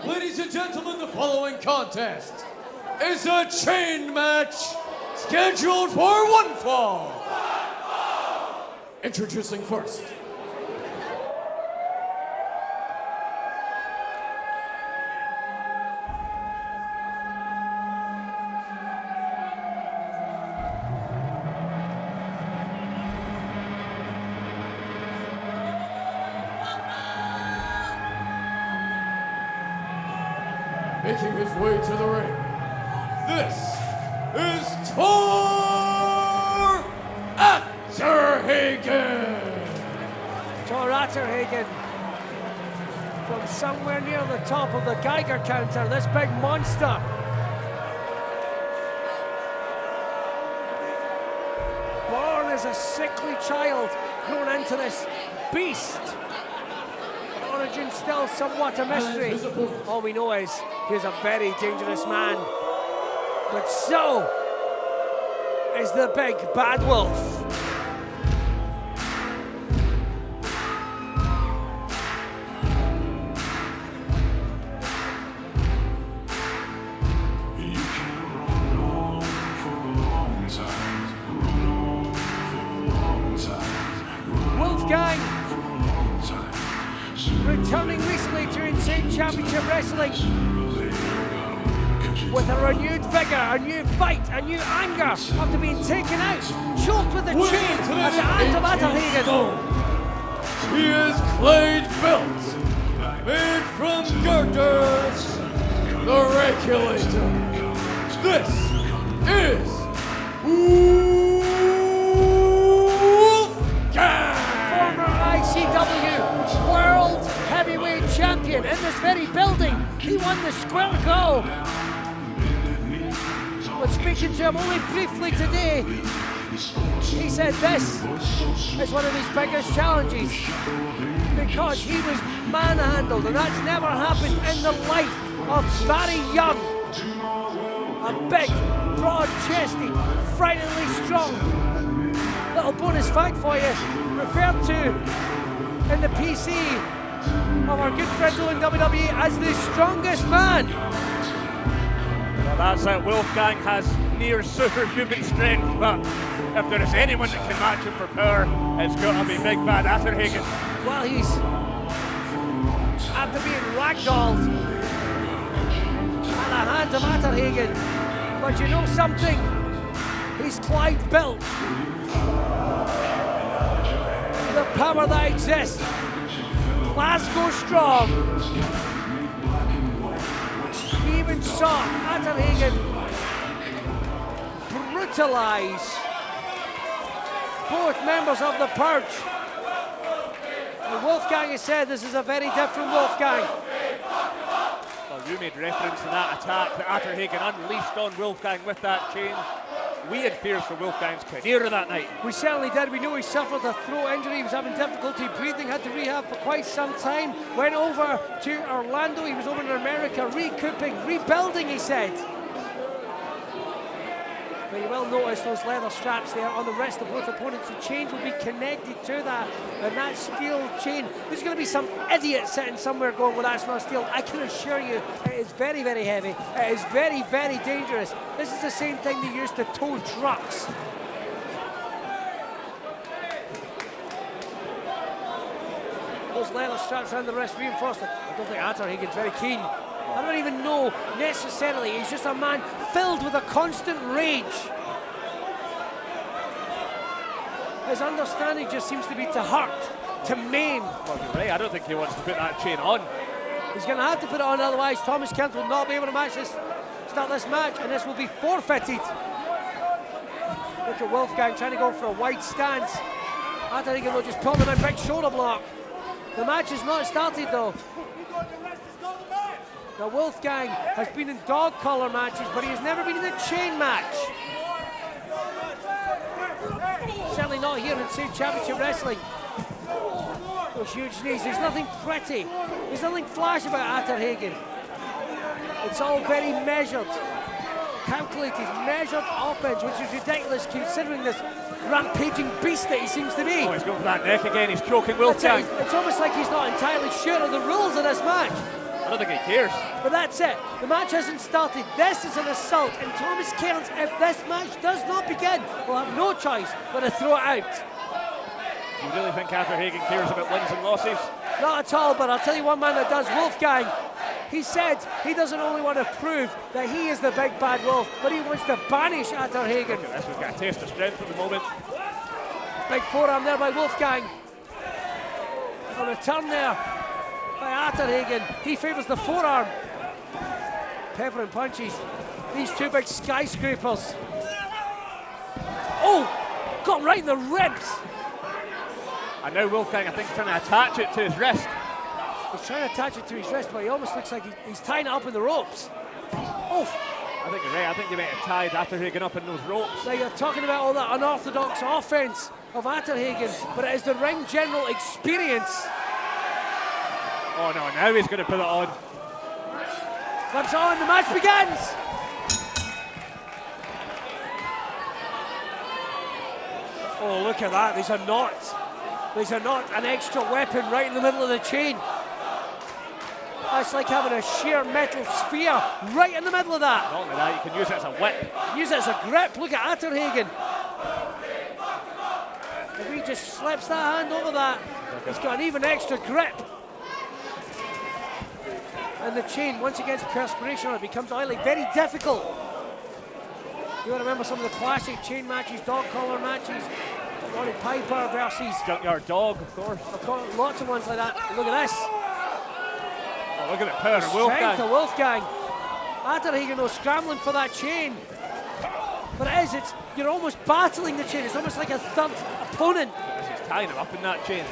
Ladies and gentlemen, the following contest is a chain match scheduled for one fall. Introducing first. Making his way to the ring, this is Tor Atterhagen! Tor Atterhagen, from somewhere near the top of the Geiger counter, this big monster. Born as a sickly child, grown into this beast. Origin still somewhat a mystery. All we know is he's a very dangerous man. But so is the big bad wolf. Wolfgang, returning recently to Insane Championship Wrestling with a renewed vigor, a new fight, a new anger after being taken out, choked with a chain at the hand of Atterhagen. He is clay built, made from girders, the regulator. This is Wolfgang! Former ICW World Heavyweight Champion in this very building. He won the square go. But speaking to him only briefly today, he said this is one of his biggest challenges because he was manhandled, and that's never happened in the life of Barry Young. A big, broad-chested, frighteningly strong. Little bonus fact for you, referred to in the PC of our good friend in WWE as the strongest man. Well, that's it. Wolfgang has near superhuman strength, but if there is anyone that can match him for power, it's got to be Big Bad Atterhagen. Well, he's after being ragdolled at the hands of Atterhagen, but you know something? He's Clyde built. The power that exists. Glasgow strong. He even saw Atterhagen brutalize both members of the Purge. And Wolfgang has said this is a very different Wolfgang. Well, you made reference to that attack that Atterhagen unleashed on Wolfgang with that chain. We had fears for Wolfgang's career that night. We certainly did. We knew he suffered a throat injury. He was having difficulty breathing, had to rehab for quite some time. Went over to Orlando. He was over in America, recouping, rebuilding, he said. But you will notice those leather straps there on the wrist of both opponents. The chains will be connected to that, and that steel chain. There's going to be some idiot sitting somewhere going, well, that's not steel. I can assure you, it is very, very heavy. It is very, very dangerous. This is the same thing they use to tow trucks. Those leather straps around the wrist reinforced it. I don't think Atterhagen's very keen. I don't even know necessarily. He's just a man filled with a constant rage. His understanding just seems to be to hurt, to maim. Well, you're right. I don't think he wants to put that chain on. He's going to have to put it on, otherwise Thomas Kent will not be able to start this match, and this will be forfeited. Look at Wolfgang trying to go for a wide stance. Atterhagen will just pull him in, big shoulder block. The match is not started though. Now Wolfgang has been in dog collar matches, but he has never been in a chain match. Certainly not here in Insane Championship Wrestling. Those huge knees, there's nothing pretty. There's nothing flash about Atterhagen. It's all very measured, calculated, measured offense, which is ridiculous considering this rampaging beast that he seems to be. Oh, he's going for that neck again. He's choking Wolfgang. It's almost like he's not entirely sure of the rules of this match. I don't think he cares. But that's it. The match hasn't started. This is an assault. And Thomas Cairns, if this match does not begin, will have no choice but to throw it out. Do you really think Atterhagen cares about wins and losses? Not at all, but I'll tell you one man that does, Wolfgang. He said he doesn't only want to prove that he is the big bad wolf, but he wants to banish Atterhagen. Look at this, we've got a taste of strength at the moment. Big forearm there by Wolfgang. A return there by Atterhagen. He favours the forearm. Peppering punches. These two big skyscrapers. Oh! Got him right in the ribs. And now Wolfgang, I think, trying to attach it to his wrist. He's trying to attach it to his wrist, but he almost looks like he's tying it up in the ropes. Oh! I think you're right. I think they might have tied Atterhagen up in those ropes. Now you're talking about all that unorthodox offense of Atterhagen, but it is the ring general experience. Oh no, now he's going to put it on. Flips on, the match begins. Oh, look at that. There's a knot. There's a knot, an extra weapon right in the middle of the chain. That's like having a sheer metal sphere right in the middle of that. Not only that, you can use it as a whip. Use it as a grip. Look at Atterhagen. If he just slips that hand over that, he's got an even extra grip. And the chain, once it gets perspiration on it, becomes oily. Very difficult. You remember some of the classic chain matches, dog collar matches. Roddy Piper versus Junkyard Dog, of course. Lots of ones like that. Look at this. Oh, look at the power of Wolfgang. Strength of Wolfgang. Atterhagen though scrambling for that chain. But you're almost battling the chain. It's almost like a third opponent. He's tying him up in that chain.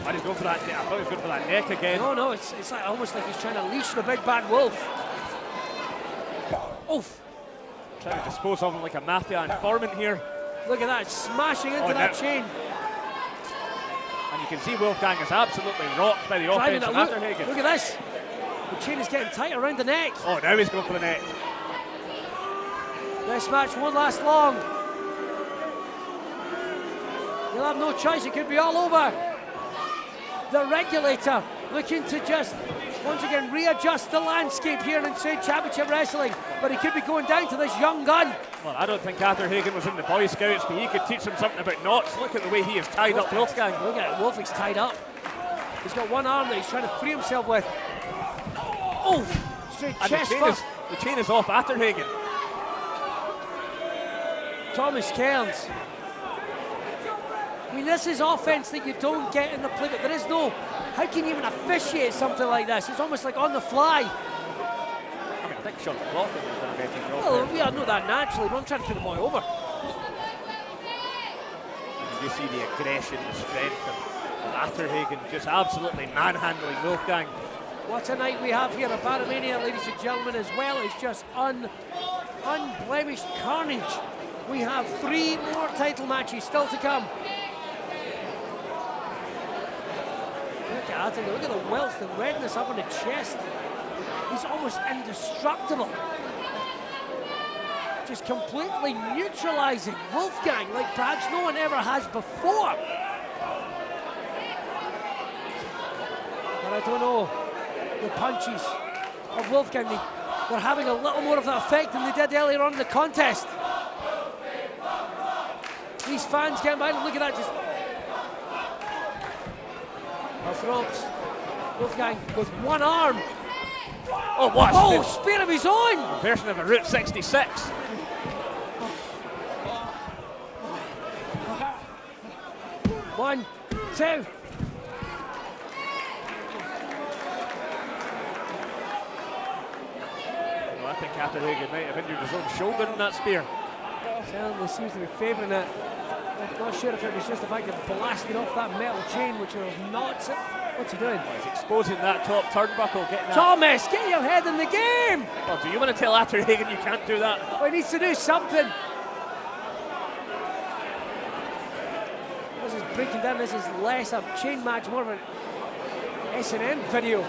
And he's going for that. I thought he was going for that neck again. No, it's like almost like he's trying to leash the big bad wolf. Oof. Trying to dispose of him like a mafia informant here. Look at that, smashing into that chain. And you can see Wolfgang is absolutely rocked by the offense of Atterhagen. Look at this. The chain is getting tight around the neck. Oh, now he's going for the neck. This match won't last long. You'll have no choice, it could be all over. The regulator looking to just once again readjust the landscape here in Insane Championship Wrestling, but he could be going down to this young gun. Well, I don't think Atterhagen was in the Boy Scouts, but he could teach him something about knots. Look at the way he has tied up Wolfgang. Look at it, Wolfgang's tied up. He's got one arm that he's trying to free himself with. Oh, straight and chest first. The chain is off Atterhagen. Thomas Cairns. I mean, this is offense that you don't get in the playbook. There is no, how can you even officiate something like this? It's almost like on the fly. I mean, I think Sean McLaughlin has done a better job. Well, we all know that naturally, but I'm trying to put the boy over. And you see the aggression, the strength of Atterhagen just absolutely manhandling Wolfgang. What a night we have here at Barramania, ladies and gentlemen, as well as just unblemished carnage. We have 3 more title matches still to come. Look at Atterhagen, look at the welts, the redness up on the chest. He's almost indestructible. Just completely neutralizing Wolfgang like perhaps no one ever has before. But I don't know, the punches of Wolfgang, they're having a little more of an effect than they did earlier on in the contest. These fans getting behind him, look at that, just off ropes. Wolfgang with one arm. Oh, what? Oh, spear of his own! Version of a Route 66. One, two. Well, I think Atterhagen might have injured his own shoulder in that spear. Certainly seems to be favouring it. I'm not sure if it was just the fact of blasting off that metal chain, which are knots. What's he doing? He's exposing that top turnbuckle, getting that. Thomas, get your head in the game! Well, do you want to tell Atterhagen you can't do that? Well, he needs to do something. This is breaking down. This is less a chain match, more of an S&M video.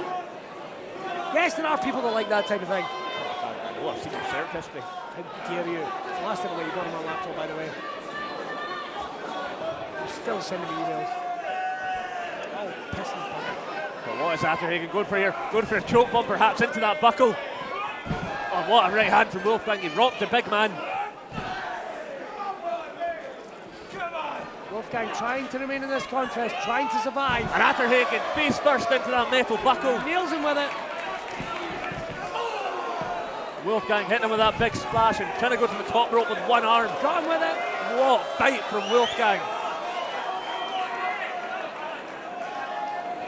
Yes, there are people that like that type of thing. Oh, I've seen your search history. How dare you? It's the last time I let you go on my laptop, by the way. You're still sending me emails. Oh, pissing. But what is Atterhagen going for here? Going for a choke bomb perhaps into that buckle. Oh, what a right hand from Wolfgang. He rocked the big man. Wolfgang trying to remain in this contest, trying to survive. And Atterhagen face first into that metal buckle. Nails him with it. Wolfgang hitting him with that big splash and trying to go to the top rope with one arm. Got him with it. What fight from Wolfgang.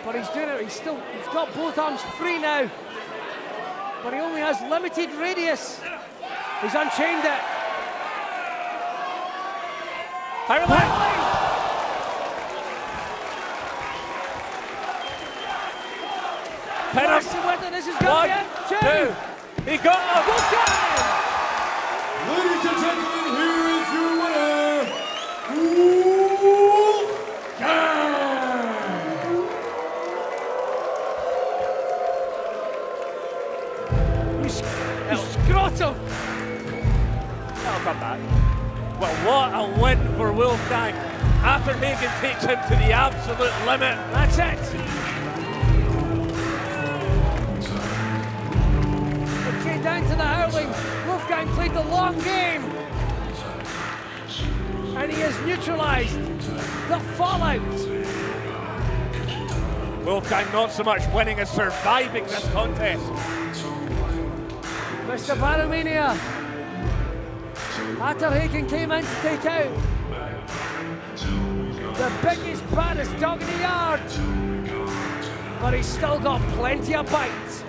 But he's doing it, he's got both arms free now. But he only has limited radius. He's unchained it. Powerline. This is going to be it. Two. He got him. Wolfgang! Ladies and gentlemen, here is your winner, You scrotum! That'll come back. Well, what a win for Wolfgang. Atterhagen takes him to the absolute limit. That's it. It came down to the howling. Wolfgang played the long game. And he has neutralized the fallout. Wolfgang not so much winning as surviving this contest. Mr. Barramania. Atterhagen came in to take out the biggest, baddest dog in the yard. But he's still got plenty of bites.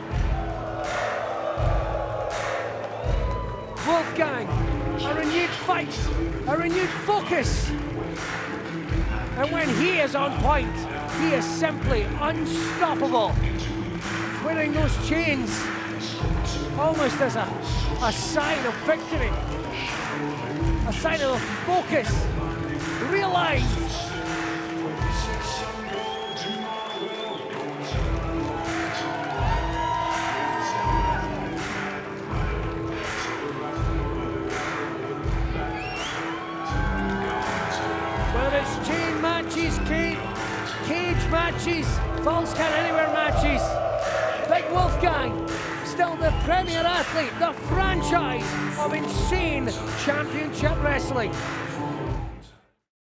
Wolfgang, a renewed fight, a renewed focus. And when he is on point, he is simply unstoppable. Winning those chains almost as a sign of victory. A sign of focus, realigned. Whether it's chain matches, cage matches, false count anywhere matches, Big Wolfgang, still the premier athlete, the franchise of insane championship wrestling.